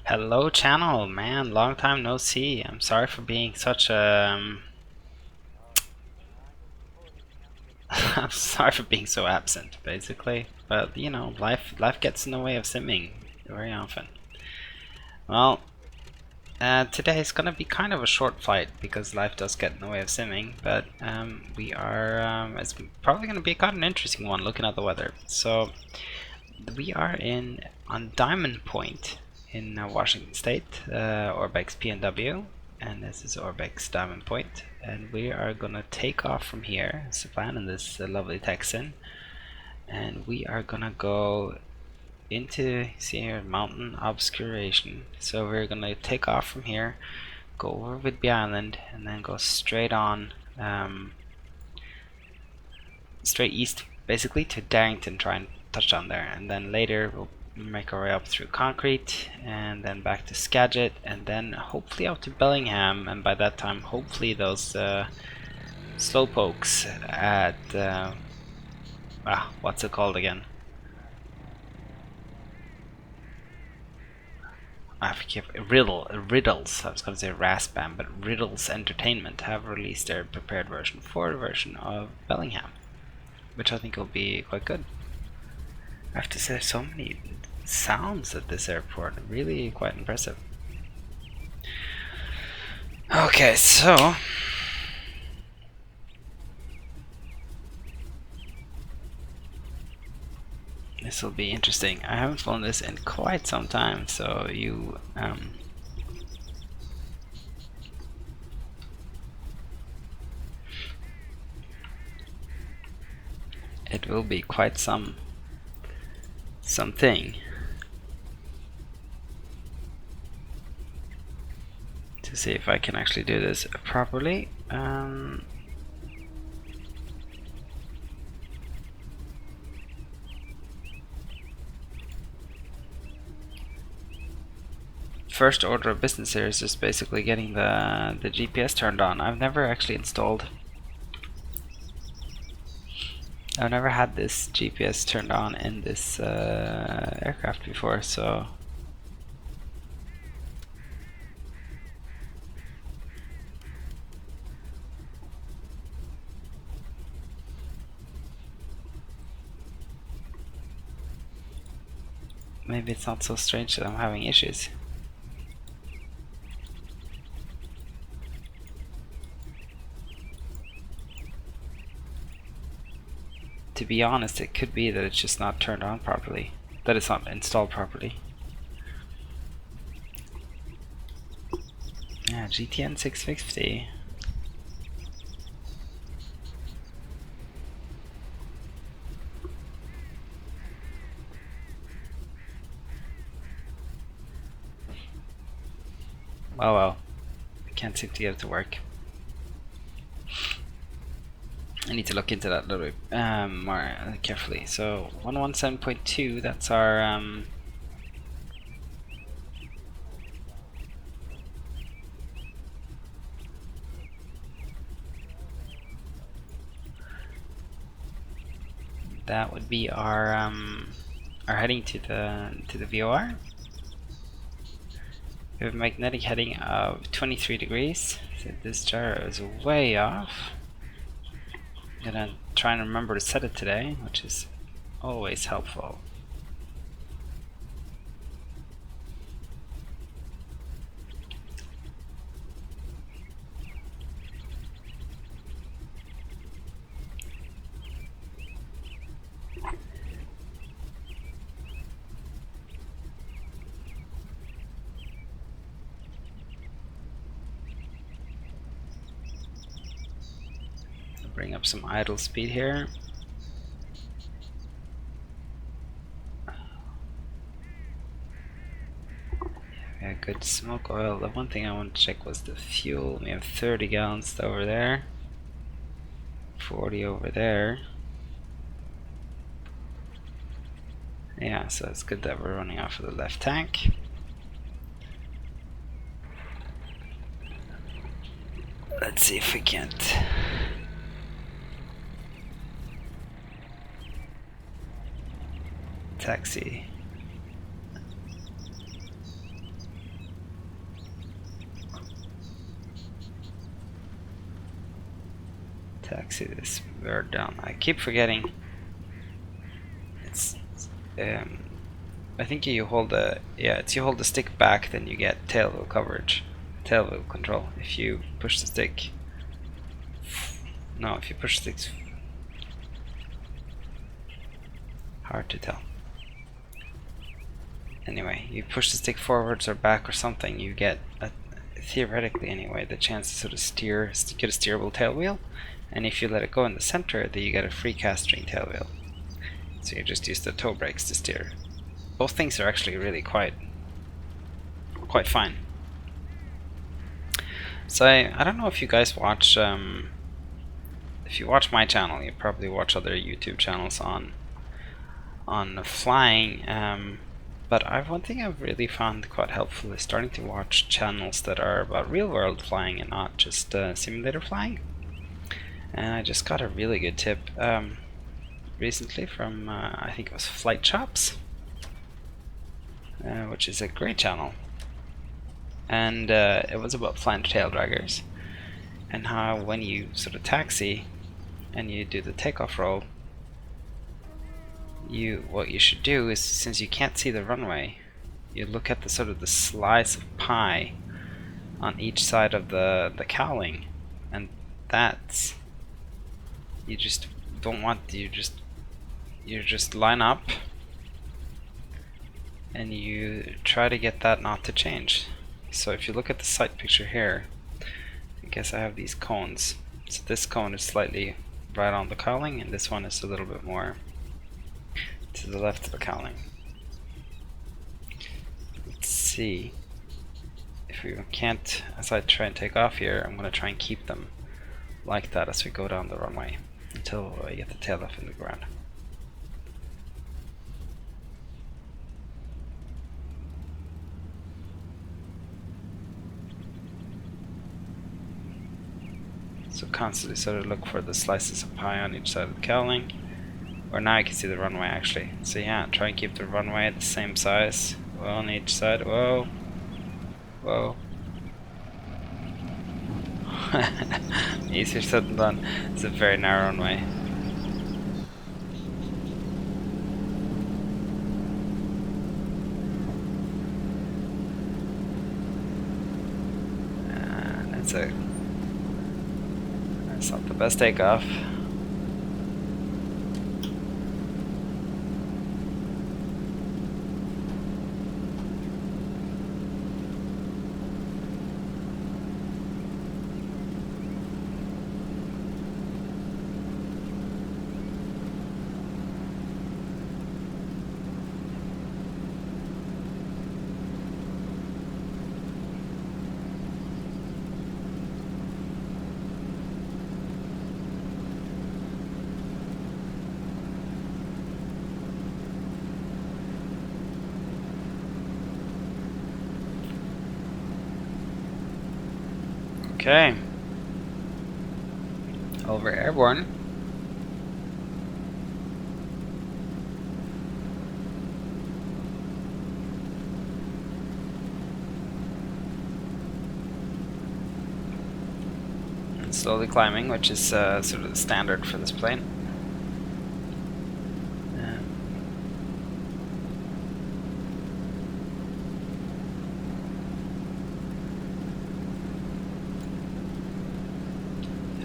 Hello channel, man, long time no see. I'm sorry for being such a I'm sorry for being so absent basically, but you know, life gets in the way of simming very often. Well, today is gonna be kind of a short flight because life does get in the way of simming, but we are it's probably gonna be quite an interesting one looking at the weather. So we are on Diamond Point in Washington State, Orbx PNW, and this is Orbx Diamond Point, and we are gonna take off from here. It's the plan in this lovely Texan, and we are gonna go into, see here, mountain obscuration. So we're gonna take off from here, go over Whidbey Island, and then go straight on, straight east basically to Darrington, try and touch down there, and then later we'll make our way up through Concrete and then back to Skagit and then hopefully out to Bellingham, and by that time hopefully those slowpokes at what's it called again? I forget. Riddles. I was going to say Raspam, but Riddles Entertainment have released their prepared version for the version of Bellingham, which I think will be quite good. I have to say, there's so many sounds at this airport, really quite impressive. Okay, so this will be interesting. I haven't flown this in quite some time, so you it will be quite something to see if I can actually do this properly. First order of business here is just basically getting the GPS turned on. I've never actually installed. I've never had this GPS turned on in this aircraft before, so maybe it's not so strange that I'm having issues. To be honest, it could be that it's just not turned on properly, that it's not installed properly. Yeah, GTN 650. Oh well, I can't seem to get it to work. I need to look into that a little bit more carefully. So 117.2, that's our that would be our heading to the VOR. We have a magnetic heading of 23 degrees. So this gyro is way off. I'm gonna try and remember to set it today, which is always helpful. Bring up some idle speed here. We have good smoke oil. The one thing I want to check was the fuel. We have 30 gallons over there, 40 over there. Yeah, so it's good that we're running off of the left tank. Let's see if we can't taxi. taxi this bird down. I keep forgetting. It's I think you hold the you hold the stick back, then you get tail wheel coverage, tail wheel control. If you push the stick, no, if you push the sticks, hard to tell. Anyway, you push the stick forwards or back or something, you get theoretically anyway the chance to sort of get a steerable tail wheel, and if you let it go in the center, then you get a free cast string tail wheel. So you just use the toe brakes to steer. Both things are actually really quite fine. So I don't know if you guys watch, if you watch my channel, you probably watch other YouTube channels on flying. But one thing I've really found quite helpful is starting to watch channels that are about real-world flying and not just simulator flying. And I just got a really good tip recently from I think it was Flight Shops, which is a great channel, and it was about flying tail draggers and how when you sort of taxi and you do the takeoff roll, what you should do is, since you can't see the runway, you look at the sort of the slice of pie on each side of the cowling, and that's, you just don't want, you just line up and you try to get that not to change. So if you look at the sight picture here, I guess I have these cones. So this cone is slightly right on the cowling, and this one is a little bit more to the left of the cowling. Let's see if we can't, as I try and take off here, I'm going to try and keep them like that as we go down the runway until I get the tail off in the ground. So constantly sort of look for the slices of pie on each side of the cowling. Or now I can see the runway actually. So yeah, try and keep the runway at the same size on each side. Whoa. Whoa. Easier said than done. It's a very narrow runway. And that's not the best takeoff. Okay, over airborne. And slowly climbing, which is sort of the standard for this plane.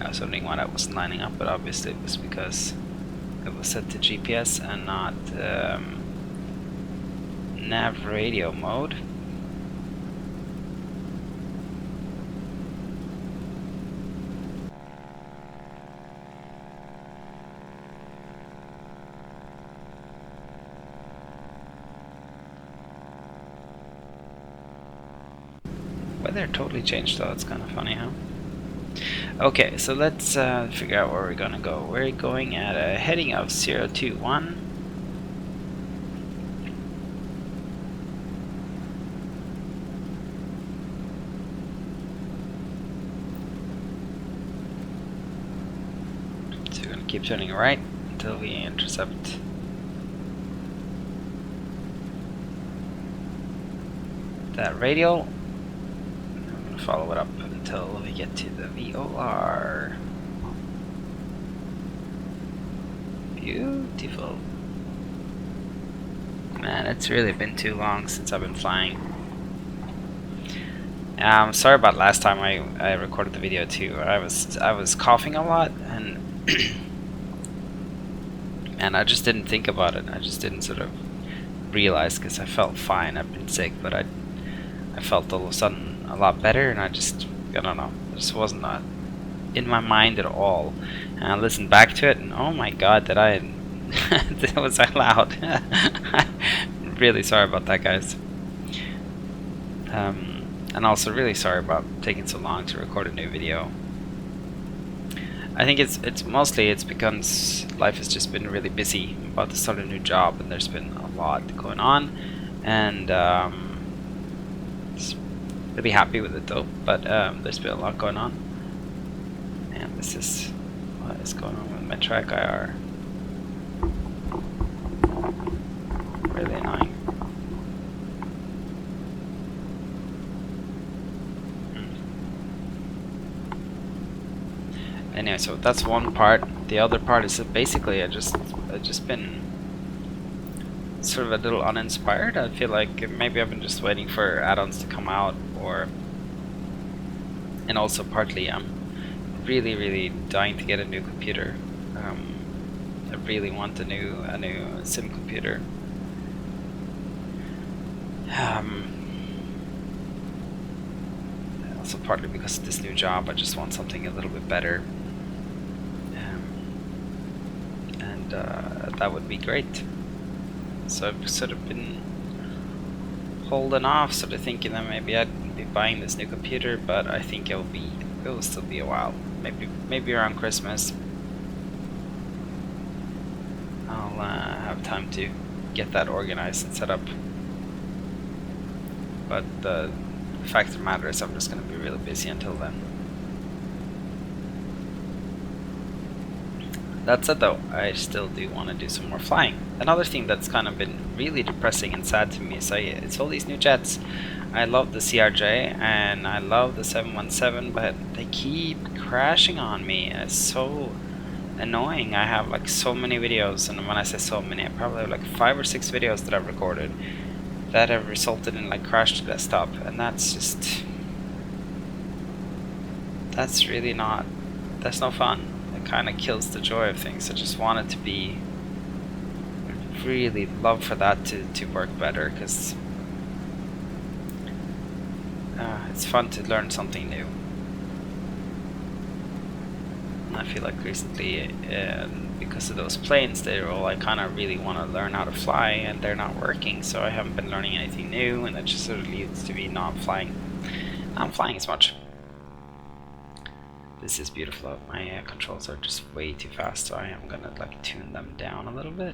I was wondering why that wasn't lining up, but obviously it was because it was set to GPS and not nav radio mode. Weather totally changed though, it's kind of funny, huh? Okay, so let's figure out where we're gonna go. We're going at a heading of 021. So we're gonna keep turning right until we intercept that radial. And we're gonna follow it up until we get to the VOR. beautiful. Man, it's really been too long since I've been flying. Sorry about last time I recorded the video too. I was coughing a lot, and and I just didn't think about it. I just didn't sort of realize, because I felt fine. I've been sick, but I felt all of a sudden a lot better, and I don't know. It just wasn't in my mind at all. And I listened back to it, and oh my god, that was I loud. Really sorry about that, guys. And also really sorry about taking so long to record a new video. I think it's mostly because life has just been really busy. I'm about to start a new job, and there's been a lot going on, and just really happy with it though. But there's been a lot going on, and this is what is going on with my track IR. Really annoying. Anyway, so that's one part. The other part is that basically I've just been sort of a little uninspired. I feel like maybe I've been just waiting for add-ons to come out, and also partly I'm really dying to get a new computer. I really want a new sim computer. Also partly because of this new job, I just want something a little bit better. That would be great. So I've sort of been holding off, sort of thinking that maybe I'd be buying this new computer, but I think it will still be a while. Maybe around Christmas I'll have time to get that organized and set up. But the fact of the matter is I'm just going to be really busy until then. That said though, I still do want to do some more flying. Another thing that's kind of been really depressing and sad to me is it's all these new jets. I love the CRJ and I love the 717, but they keep crashing on me. It's so annoying. I have like so many videos, and when I say so many, I probably have like 5 or 6 videos that I've recorded that have resulted in like crash to desktop, and that's really not, that's no fun. It kind of kills the joy of things. I just want it to be, I'd really love for that to work better, because it's fun to learn something new. And I feel like recently, because of those planes, they're all, I kind of really want to learn how to fly, and they're not working, so I haven't been learning anything new, and it just sort of leads to me not flying as much. This is beautiful. My controls are just way too fast, so I am gonna like tune them down a little bit.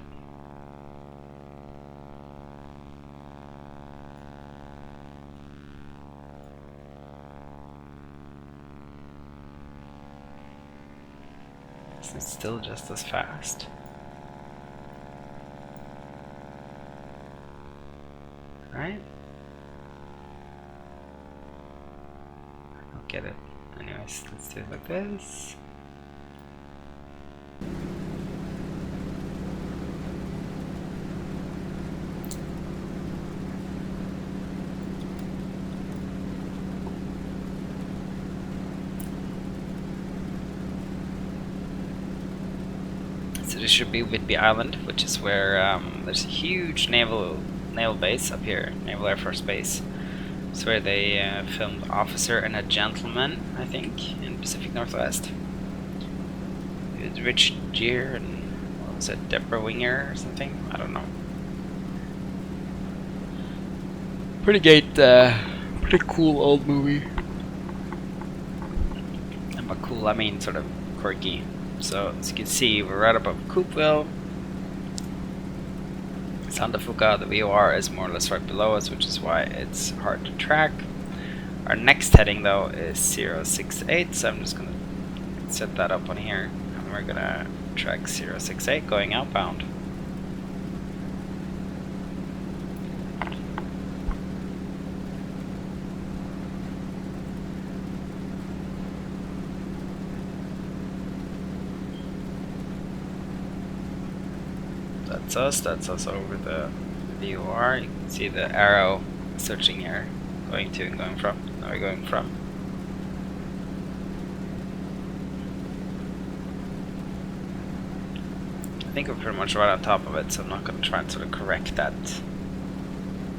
Is it still just as fast? Right? I don't get it. Anyways, let's do it like this. So this should be Whidbey Island, which is where there's a huge naval base up here, Naval Air Force Base. It's where they filmed Officer and a Gentleman, I think, in Pacific Northwest. With Rich Ger and, what was it, Deborah Winger or something? I don't know. Pretty cool old movie. And by cool, I mean sort of quirky. So, as you can see, we're right above Coopville. Sandafuka, the VOR, is more or less right below us, which is why it's hard to track. Our next heading though is 068, so I'm just going to set that up on here, and we're going to track 068 going outbound. That's us over the VOR. You can see the arrow searching here, going to and going from. Now we're going from. I think we're pretty much right on top of it, so I'm not going to try and sort of correct that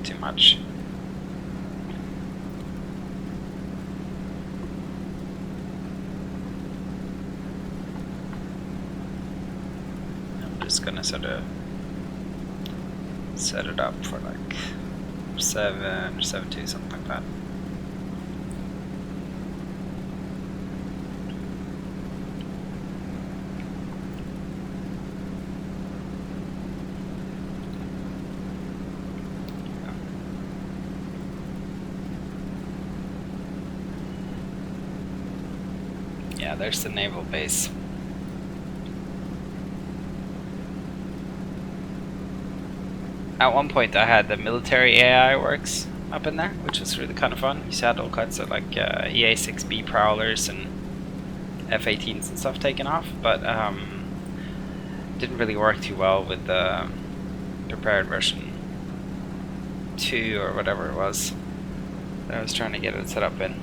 too much. I'm just going to sort of set it up for like 7 or 7.2, something like that. Yeah, there's the naval base. At one point I had the military AI works up in there, which was really kind of fun. You had all kinds of like EA6B prowlers and F-18s and stuff taken off, but didn't really work too well with the prepared version 2 or whatever it was that I was trying to get it set up in.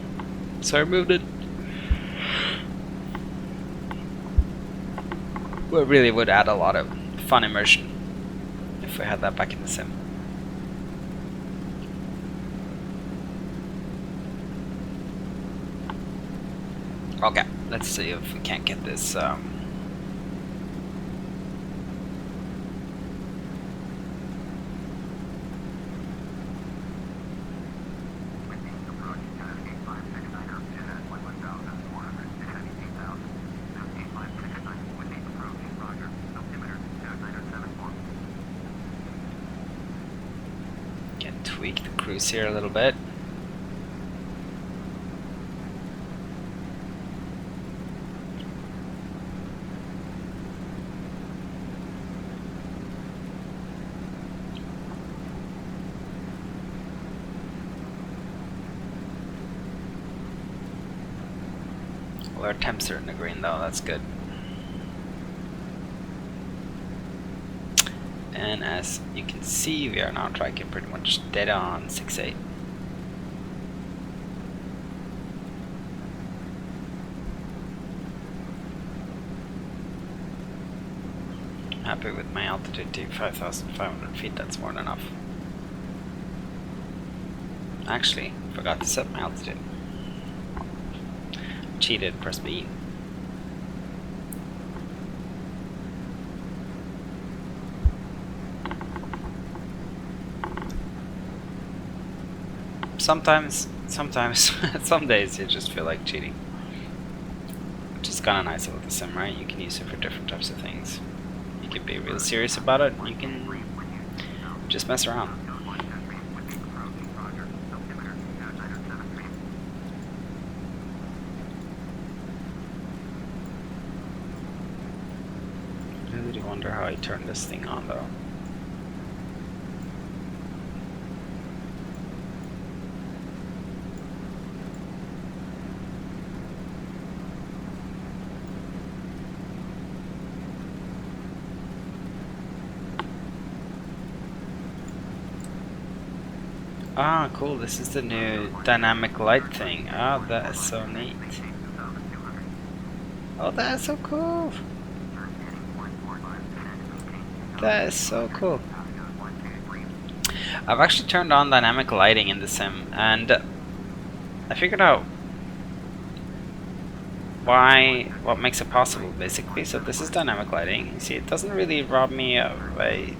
So I removed it. Well, it really would add a lot of fun immersion if we had that back in the sim. Okay, let's see if we can't get this tweak the cruise here a little bit. Well, our temps are in the green though, that's good. And as you can see, we are now tracking pretty much dead on 6.8. I'm happy with my altitude to 5,500 feet, that's more than enough. Actually, forgot to set my altitude. Cheated, press B. Sometimes, some days you just feel like cheating. Which is kind of nice about the sim, right? You can use it for different types of things. You can be real serious about it, you can just mess around. I really wonder how I turn this thing on though. Ah, cool, this is the new dynamic light thing. Oh, that is so neat. Oh, that is so cool. That is so cool. I've actually turned on dynamic lighting in the sim, and I figured out what makes it possible, basically. So this is dynamic lighting. You see, it doesn't really rob me of a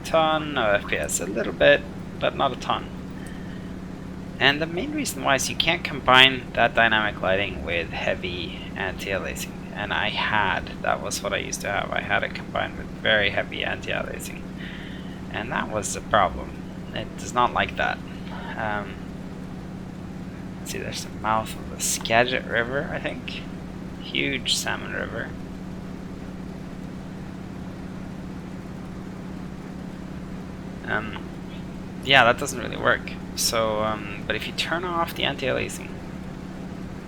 ton of FPS, a little bit, but not a ton. And the main reason why is you can't combine that dynamic lighting with heavy anti-aliasing. And that was what I used to have. I had it combined with very heavy anti-aliasing. And that was the problem. It does not like that. Let's see, there's the mouth of the Skagit River, I think. Huge salmon river. Yeah, that doesn't really work. So, but if you turn off the anti-aliasing,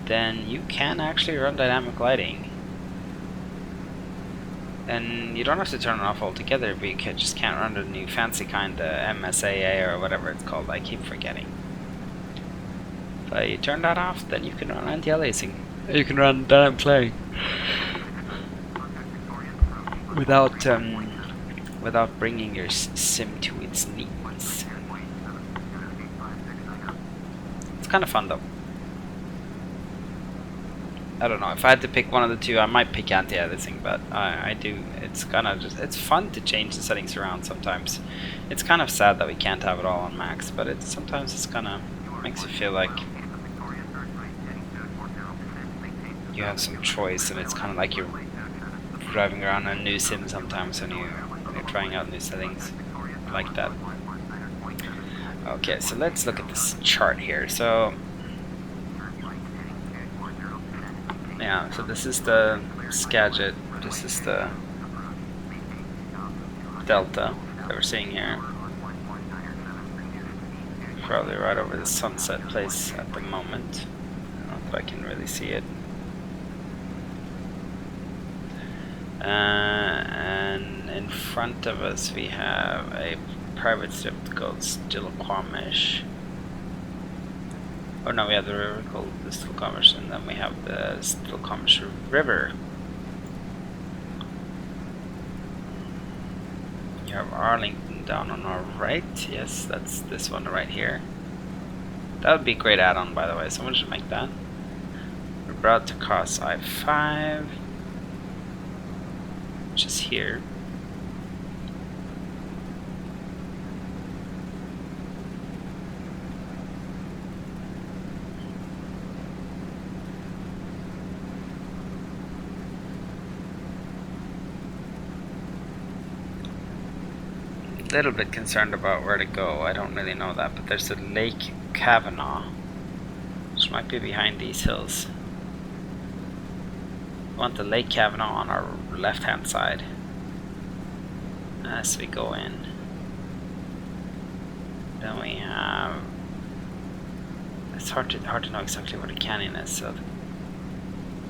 then you can actually run dynamic lighting And you don't have to turn it off altogether, but you just can't run the new fancy kind, MSAA or whatever it's called. I keep forgetting. But you turn that off, then you can run anti-aliasing. You can run dynamic playing without bringing your sim to its knees. It's kind of fun though. I don't know, if I had to pick one of the two, I might pick anti-aliasing, but I do. It's kind of just, it's fun to change the settings around sometimes. It's kind of sad that we can't have it all on max, but sometimes it's kind of makes you feel like you have some choice, and it's kind of like you're driving around a new sim sometimes when you're trying out new settings. I like that. Okay, so let's look at this chart here. So yeah, so this is the Skagit, this is the Delta that we're seeing here. Probably right over the sunset place at the moment. I don't know if I can really see it. And in front of us we have a private strip called Stilquamish. Oh no, we have the river called the Stilquamish, and then we have the Stilquamish River. You have Arlington down on our right. Yes, that's this one right here. That would be a great add-on, by the way. Someone should make that. We're about to cross I-5, which is here. Little bit concerned about where to go. I don't really know that, but there's a Lake Kavanaugh, which might be behind these hills. We want the Lake Kavanaugh on our left hand side as we go in. Then we have, it's hard to know exactly where the canyon is, so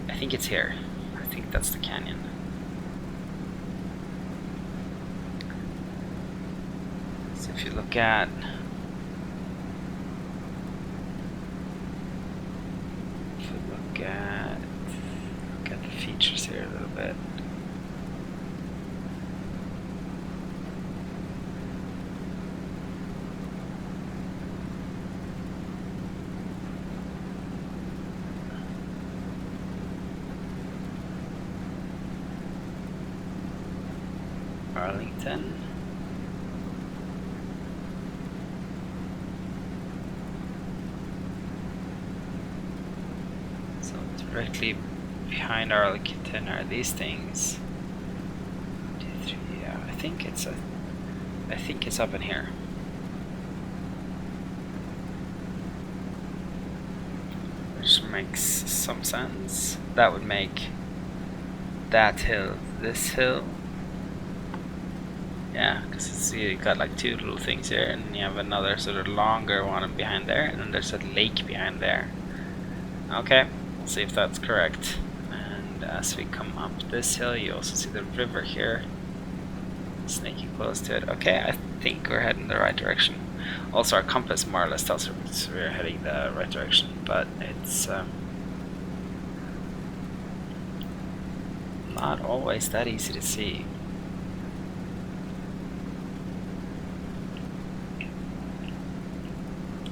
I think it's here. I think that's the canyon. If you look at the features here a little bit. Arlington. Directly behind Arlington are these things. 2, 3, yeah, I think it's up in here. Which makes some sense. That would make that hill this hill. Yeah, because see, you got like two little things here, and you have another sort of longer one behind there, and then there's a lake behind there. Okay. See if that's correct. And as we come up this hill, you also see the river here, sneaking close to it. Okay, I think we're heading the right direction. Also, our compass more or less tells us we're heading the right direction, but it's not always that easy to see.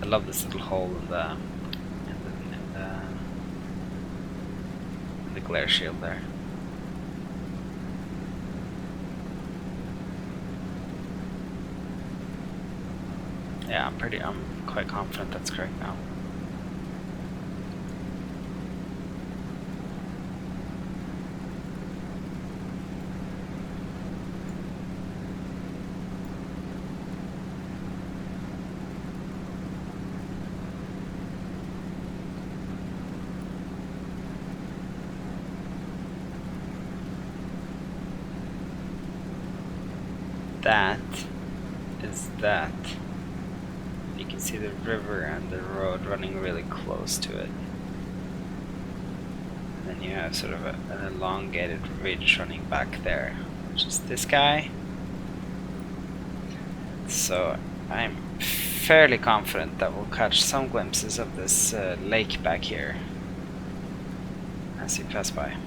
I love this little hole in the glare shield there. Yeah, I'm quite confident that's correct now. That is that. You can see the river and the road running really close to it. And then you have sort of an elongated ridge running back there. which is this guy. So I'm fairly confident that we'll catch some glimpses of this lake back here as we pass by.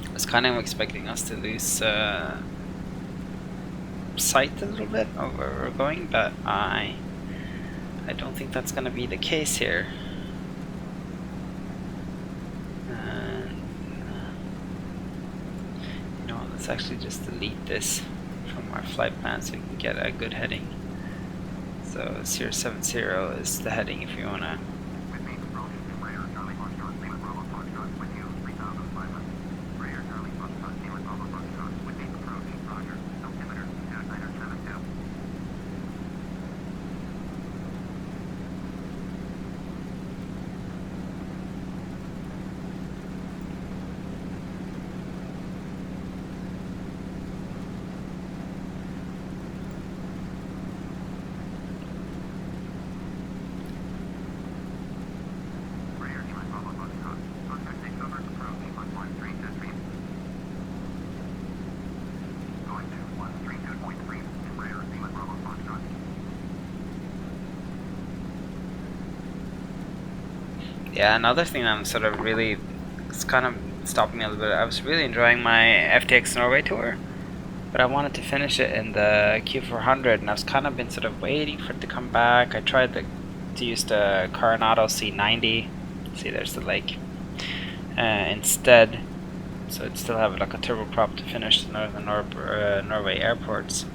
I was kind of expecting us to lose sight a little bit of where we're going, but I don't think that's going to be the case here. And you know what, let's actually just delete this from our flight plan so we can get a good heading. So 070 is the heading if you want to. Yeah, another thing I'm sort of really, it's kind of stopping me a little bit. I was really enjoying my FTX Norway tour, but I wanted to finish it in the Q400, and I've kind of been sort of waiting for it to come back. I tried to use the Coronado C90. See, there's the lake instead, so it'd still have like a turboprop to finish the northern Norway airports,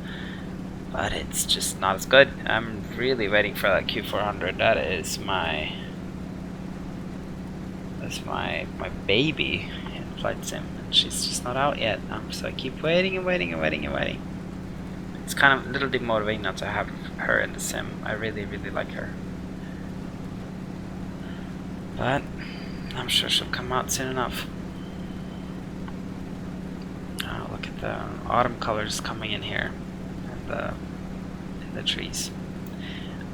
but it's just not as good. I'm really waiting for that Q400. That is my baby in flight sim, and she's just not out yet. So I keep waiting and waiting and waiting and waiting. It's kind of a little demotivating not to have her in the sim. I really like her, but I'm sure she'll come out soon enough. Oh, look at the autumn colors coming in here in the trees.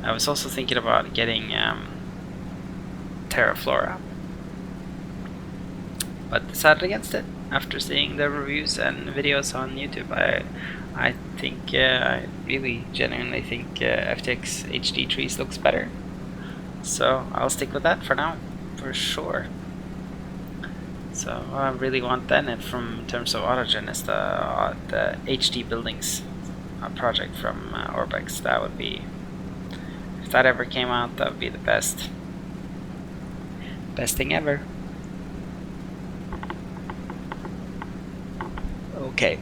I was also thinking about getting Terraflora, but decided against it after seeing the reviews and videos on YouTube. I think I really genuinely think FTX HD Trees looks better, so I'll stick with that for now, for sure. So I really want then, in terms of Autogen, is the HD Buildings project from Orbx. That would be, if that ever came out, that would be the best thing ever. Okay,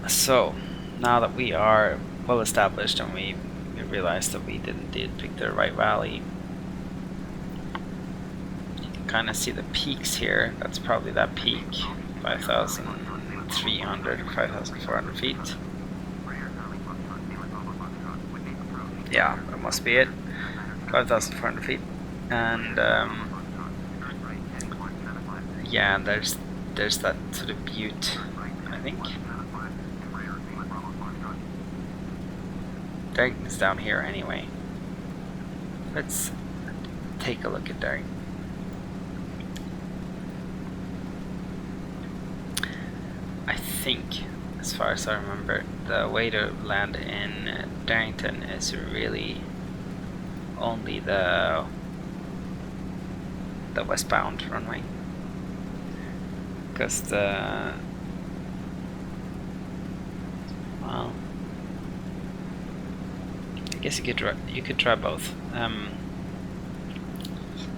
so now that we are well established and we realized that we did pick the right valley, you can kind of see the peaks here. That's probably that peak, 5,300 or 5,400 feet. Yeah, that must be it, 5,400 feet. And yeah, there's that sort of butte, I think. Darrington's down here anyway. Let's take a look at Darrington. I think, as far as I remember, the way to land in Darrington is really only the westbound runway, because well, I guess you could try both.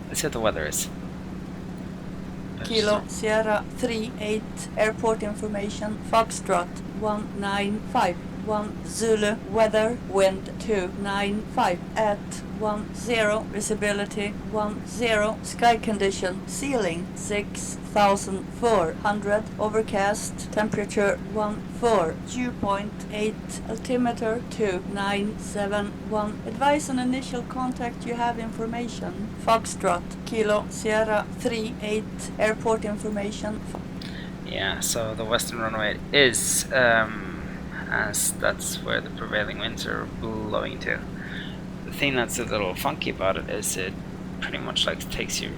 Let's see what the weather is. Kilo Sierra 38, airport information, Foxtrot 195, 1 Zulu, weather, wind 295 at 10, visibility 10, sky condition, ceiling 6400, overcast, temperature 14, dew point 8, altimeter 2971, advise on initial contact, you have information, Foxtrot, Kilo, Sierra 38, airport information. Yeah, so the western runway is, as that's where the prevailing winds are blowing to. The thing that's a little funky about it is it pretty much like takes you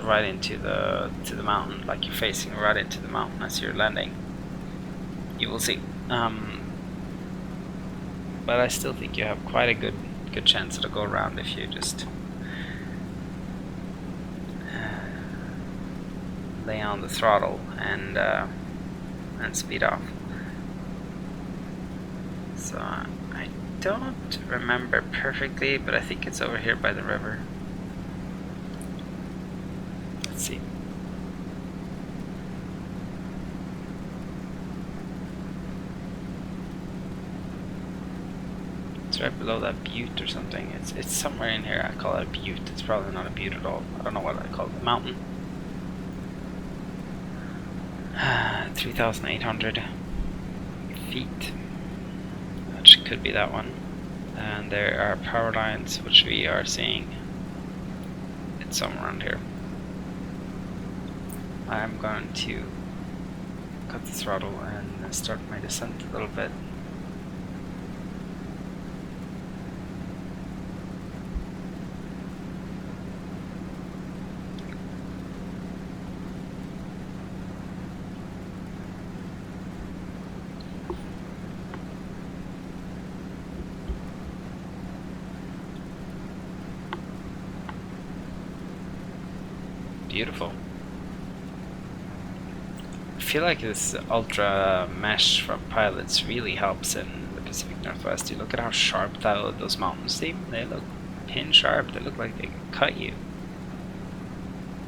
right into the mountain, like you're facing right into the mountain as you're landing. You will see. But I still think you have quite a good chance to go around if you just lay on the throttle and speed off. So I don't remember perfectly, but I think it's over here by the river. Let's see. It's right below that butte or something. It's somewhere in here. I call it a butte. It's probably not a butte at all. I don't know what I call it. Mountain. 3,800 feet. Which could be that one. And there are power lines which we are seeing. It's somewhere around here. I'm going to cut the throttle and start my descent a little bit. Beautiful. I feel like this ultra mesh from pilots really helps in the Pacific Northwest. You look at how sharp those mountains seem. They look pin sharp. They look like they can cut you.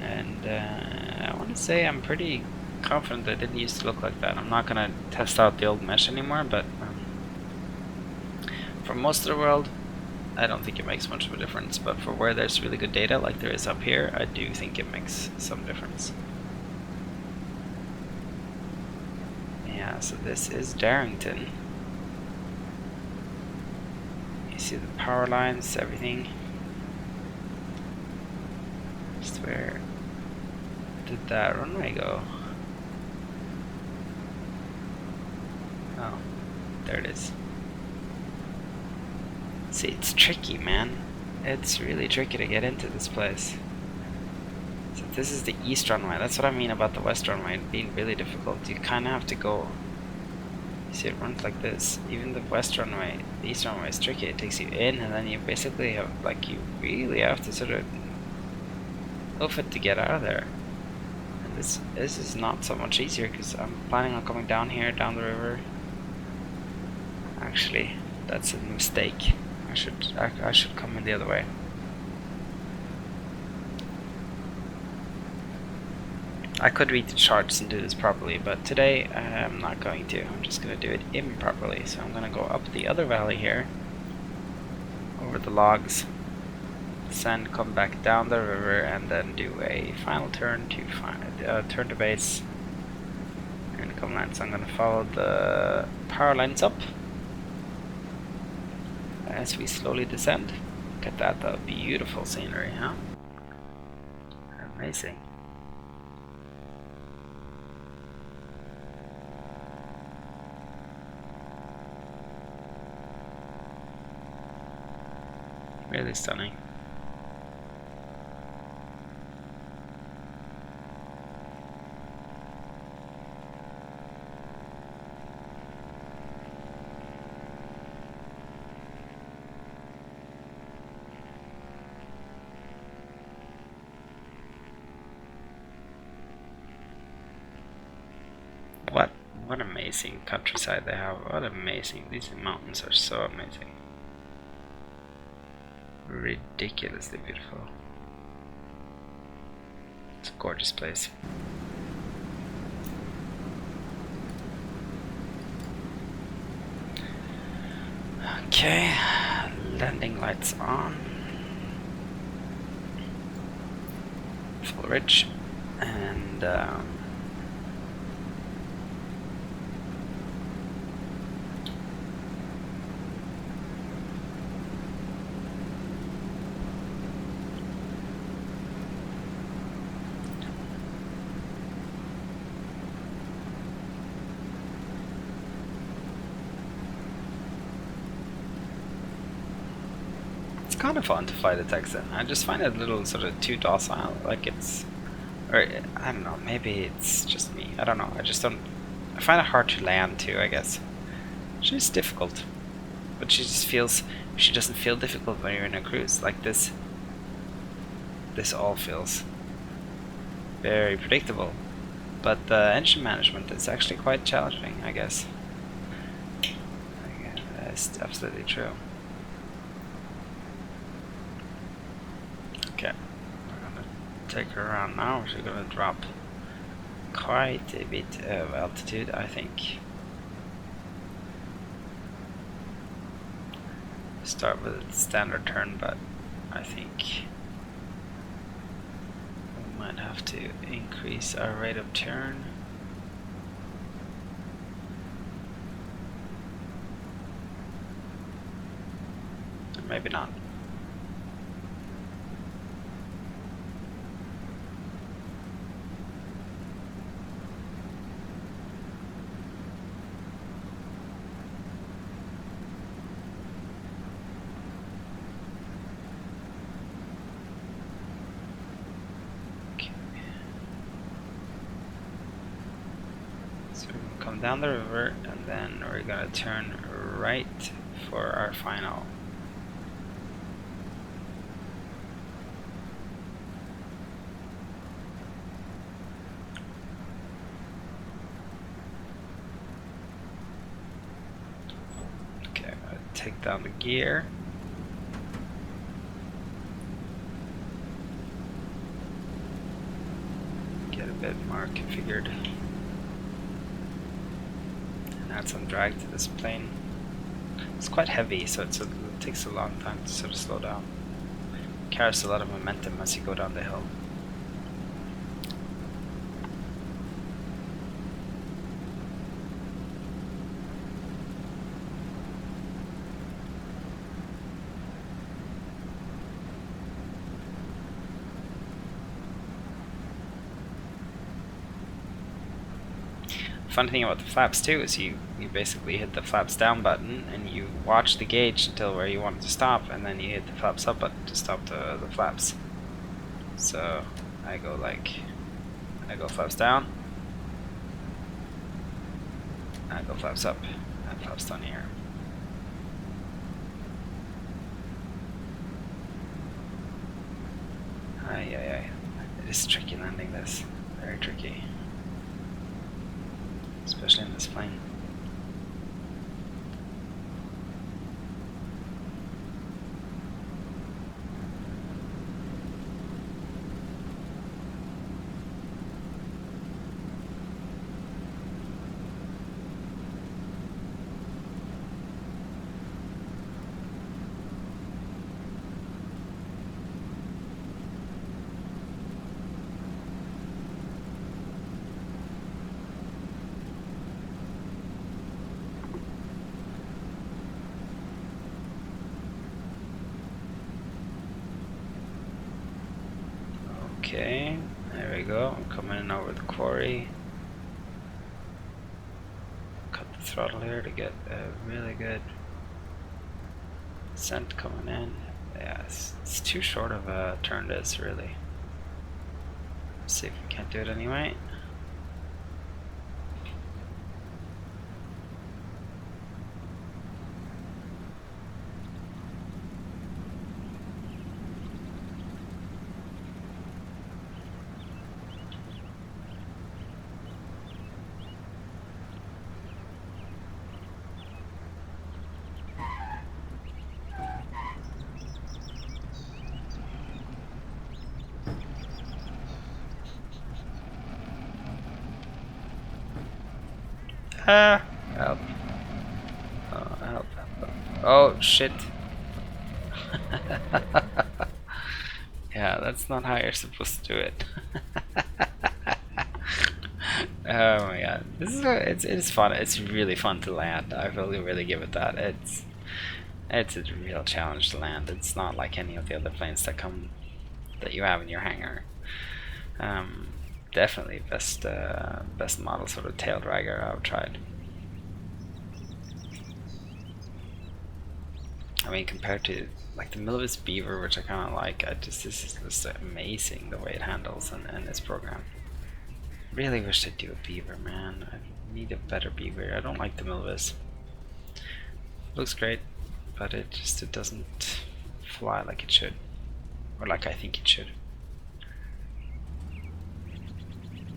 And I want to say I'm pretty confident that it didn't used to look like that. I'm not going to test out the old mesh anymore, but for most of the world, I don't think it makes much of a difference, but for where there's really good data like there is up here, I do think it makes some difference. Yeah, so this is Darrington. You see the power lines, everything. Just where did that runway go? Oh, there it is. See, it's tricky, man. It's really tricky to get into this place. So this is the east runway. That's what I mean about the west runway being really difficult. You kind of have to go. You see, it runs like this. Even the west runway, the east runway is tricky. It takes you in, and then you basically have, like, you really have to sort of hoof it to get out of there. And this is not so much easier because I'm planning on coming down here, down the river. Actually, that's a mistake. I should come in the other way. I could read the charts and do this properly, but today I'm not going to. I'm just going to do it improperly. So I'm going to go up the other valley here, over the logs, descend, come back down the river, and then do a final turn to turn to base and come land. So I'm going to follow the power lines up as we slowly descend. Look at that, though. Beautiful scenery, huh? Amazing. Really stunning. What amazing countryside they have. What amazing. These mountains are so amazing. Ridiculously beautiful. It's a gorgeous place. Okay, landing lights on. Full ridge, and it's kind of fun to fly the Texan. I just find it a little sort of too docile, like it's, or I don't know, maybe it's just me, I don't know, I just don't, I find it hard to land too, I guess. She's difficult, but she just feels, she doesn't feel difficult when you're in a cruise, like this all feels very predictable, but the engine management is actually quite challenging, I guess. That's absolutely true. Okay, we're gonna take her around now. She's gonna drop quite a bit of altitude, I think. Start with a standard turn, but I think we might have to increase our rate of turn. Or maybe not. Come down the river, and then we're gonna turn right for our final. Okay, I'm gonna take down the gear. Get a bit more configured. Add some drag to this plane. It's quite heavy, so it takes a long time to sort of slow down. Carries a lot of momentum as you go down the hill. Fun thing about the flaps too is you basically hit the flaps down button and you watch the gauge until where you want it to stop, and then you hit the flaps up button to stop the flaps. So I go flaps down, I go flaps up, and flaps down here. It is tricky landing this, very tricky. Especially in this plane. Okay, there we go. I'm coming in over the quarry. Cut the throttle here to get a really good descent coming in. Yeah, it's too short of a turn this, really. Let's see if we can't do it anyway. Help. Oh, help. Oh shit. Yeah, that's not how you're supposed to do it. Oh my god, this is it's fun. It's really fun to land. I really give it that. It's a real challenge to land. It's not like any of the other planes that you have in your hangar. Definitely best model sort of tail dragger I've tried. I mean, compared to like the Milvis Beaver, which I kind of like, this is just amazing the way it handles in this program. Really wish they'd do a Beaver, man. I need a better Beaver. I don't like the Milvis. Looks great, but it doesn't fly like it should, or like I think it should.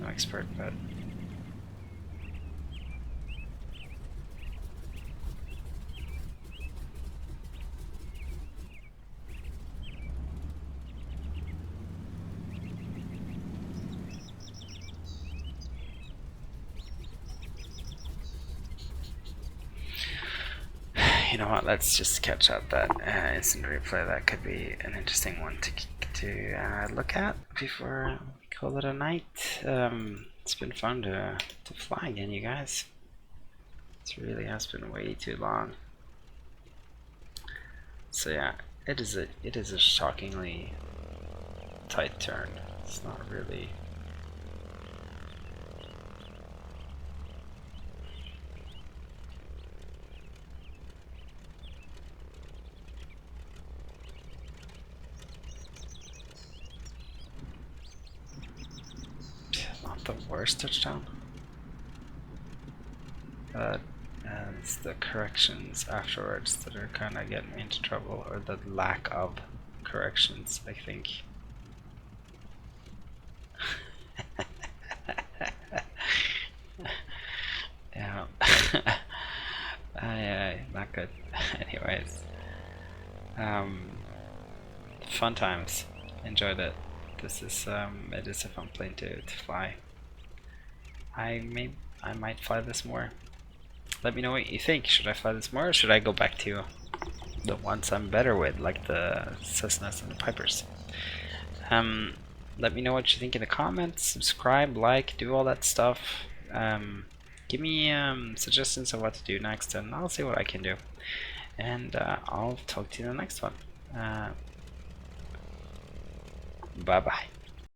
No expert, but you know what? Let's just catch up that instant replay. That could be an interesting one to look at before we call it a night. It's been fun to fly again, you guys. It really has been way too long. So yeah, it is a shockingly tight turn. It's not really. Not the worst touchdown, but it's the corrections afterwards that are kind of getting me into trouble, or the lack of corrections, I think. Yeah. Not good. Anyways, fun times. Enjoyed it. This is it is a fun plane to fly. I might fly this more. Let me know what you think. Should I fly this more, or should I go back to the ones I'm better with, like the Cessnas and the Pipers? Let me know what you think in the comments. Subscribe, like, do all that stuff. Give me suggestions of what to do next, and I'll see what I can do. And I'll talk to you in the next one. Bye bye.